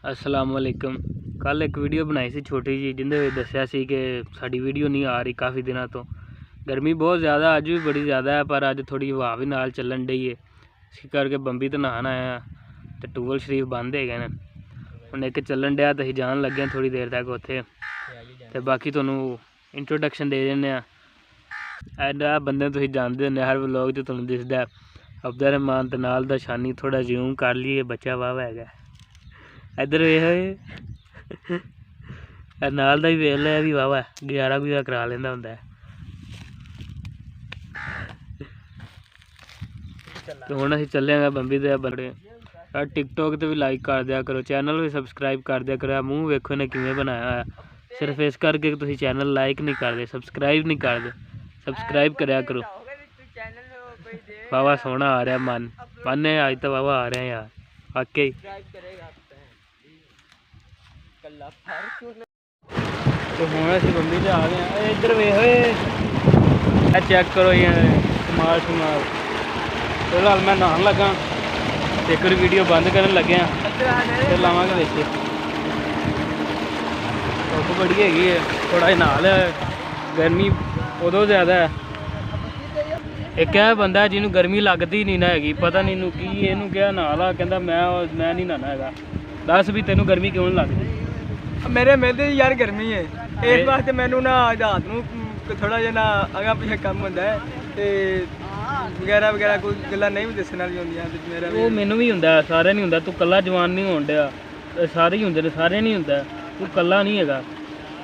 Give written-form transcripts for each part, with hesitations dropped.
अस्सलाम वालेकुम। कल एक वीडियो बनाई सी छोटी जी जिंदे दस्या सी कि साडी वीडियो नहीं आ रही काफ़ी दिनों तो। गर्मी बहुत ज़्यादा अज भी बड़ी ज़्यादा है, पर अज थोड़ी हवा भी नाल चलन डई है, इस करके बंबी तो नहान आया तो टूबल शरीफ बंद है गए हुण एक चलन डया तो असीं जान लगे थोड़ी देर तक उत्थे। तो बाकी तुहानूं इंट्रोडक्शन दे देने आ बंदे तुसीं जानदे होंदे हर व्लॉग च तुहानूं दिसदा अब्दुल रहमान ते नाल दा शानी। थोड़ा जूम कर लीए बच्चा वाह हैगा इधर वेख नाल दा भी वेख लिया भी वाह गुजारा गुजारा करा लेंदा हुंदा है। तो हुण असीं चले आं बंबी दे बंदे टिकटॉक ते भी लाइक कर दिया करो, चैनल भी सबसक्राइब कर दिया करो। मूँह वेखो ने किवें बनाया होया, सिर्फ इस करके तुसीं चैनल लाइक नहीं करदे, सबसक्राइब नहीं करदे। सबसक्राइब करया करो। वाह सोहना आ रहा मन है अज तो वाह आ रहा यार वाकई। तो हूँ असीं बंबी ते आ गए। इधर वेख चेक करो कमाल शमाल। फिलहाल मैं नहान लगा, एक बार वीडियो बंद करन लगे फिर लावांगे बिच। धुप्प बड़ी हैगी है, थोड़ा जिहा नहा लिया, गर्मी उदों ज़्यादा है। एक है बंदा जिन्होंने गर्मी लगती नहीं ना हैगी, पता नहीं इनू की इनू क्या नहा ला, कहता मैं नहीं नहाना हैगा। दस भी तेनों गर्मी क्यों नहीं लगती? मेरे मिलते यार गर्मी है, इस वास्ते मैनू ना रात नूं थोड़ा जिहा ना अगा पिछे कम होंदा है ते वगैरह वगैरह कोई गल्लां नहीं भी दस्सण वाली होंदियां ते मेरा वो मैनू भी हुंदा, सारे नहीं हुंदा। तू कल्ला जवान नहीं होण डिया, सारे ही हुंदे ने, सारे नहीं हुंदा। तू कल्ला नहीं हैगा।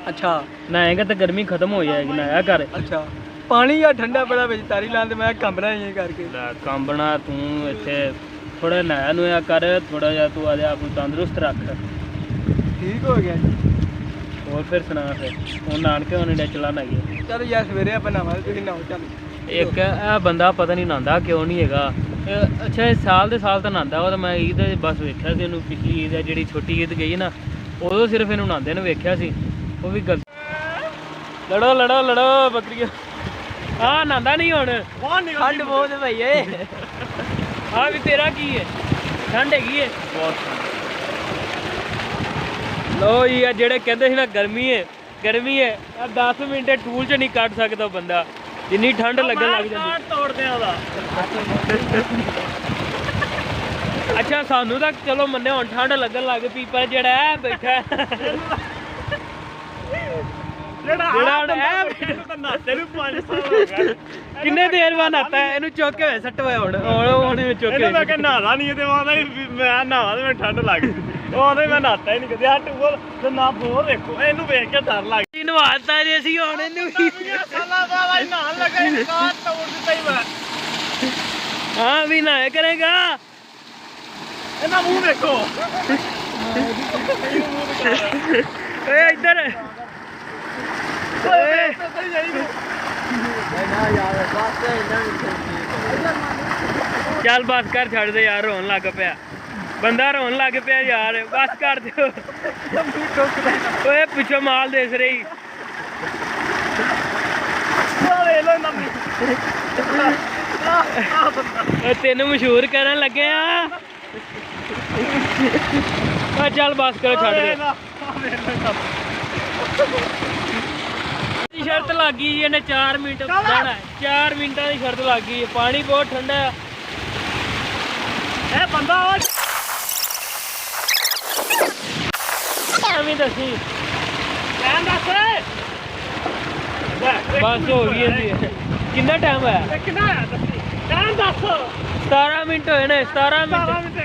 अच्छा नहाएगा तो गर्मी खत्म हो जाएगी, नहाया कर। अच्छा पानी या ठंडा बड़ा बिच तारी लान ते मैं कंबना ही करके कंबना तू इत्थे थोड़ा नहाया नुया कर, थोड़ा जिहा तू आदे आप तंदुरुस्त रख। ठीक हो गया जी। और फिर सुना फिर हुण नानके होने डे चलाना है। चल यार सवेरे आप नहावांगे, तुसीं नहाओ चल। एक बंदा पता नहीं नहांदा क्यों नहीं हैगा। अच्छा साल दे साल तो नहांदा, वो तो मैं ईद बस वेख्या सी इनू, पिछली ईद है जी छोटी ईद गई ना, उदों सिर्फ इनू नहांदे ने वेख्या सी। वो भी गलत। लड़ो लड़ो लड़ो बकरियों। हाँ नहांदा नहीं हुण, ठंड बहुत है भईए। हाँ भी तेरा की है, ठंड हैगी है बहुत। लो जी जेड़े कहते ना गर्मी है 10 मिनट टूल च नहीं कट सकता बंदा, जिन्नी ठंड लगन लग जाती। अच्छा सानू तो चलो मन्ने हुण ठंड लगन लग पई, पर जेड़ा है बैठा किन्ने देर बाद नहाता है, इनू चुक के सट हुए हुण चुक के मैं नहादा नहीं ते मैं नहावा ते मैं ठंड लग गई, मैं नहाता ही नहीं कदे। हट बोल ना बोल, देखो इनू वेख के डर लग गई। नहाता जी असीं हुण इनू नहान लगा कार तोड़ दित्ता ही मैं। हाँ भी नहाया करेगा, इन्हां मुंह देखो। ए इधर चल बस कर छड़ दे यार, रोन लग पिया बंदा, रोन लग पिया यार, बस कर दो। पिछो माल देस रही तेन मशहूर करन लगे चल बस करो छड़ दे। शर्त लग गई इन्हें 4 मिनट जाना है, 4 मिनटा की शर्त लग गई है। पानी बहुत ठंडा है बंदा दसी बस हो गई। कितना टाइम है? 17 मिनट होए ने, 17 मिनट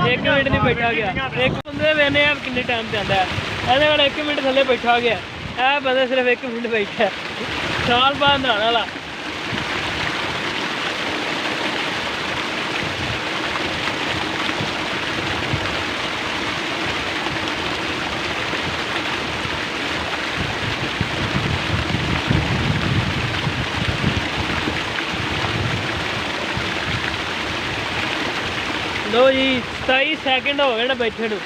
1 मिनट नहीं बैठा गया। एक बंदे वेने किन्ने टाइम से आता है, 1 मिनट थले बैठा गया। बंदा सिर्फ 1 मिनट बैठा है, साल बाद नहाने वाला। लो जी 27 सैकेंड हो गए ना बैठे नूं।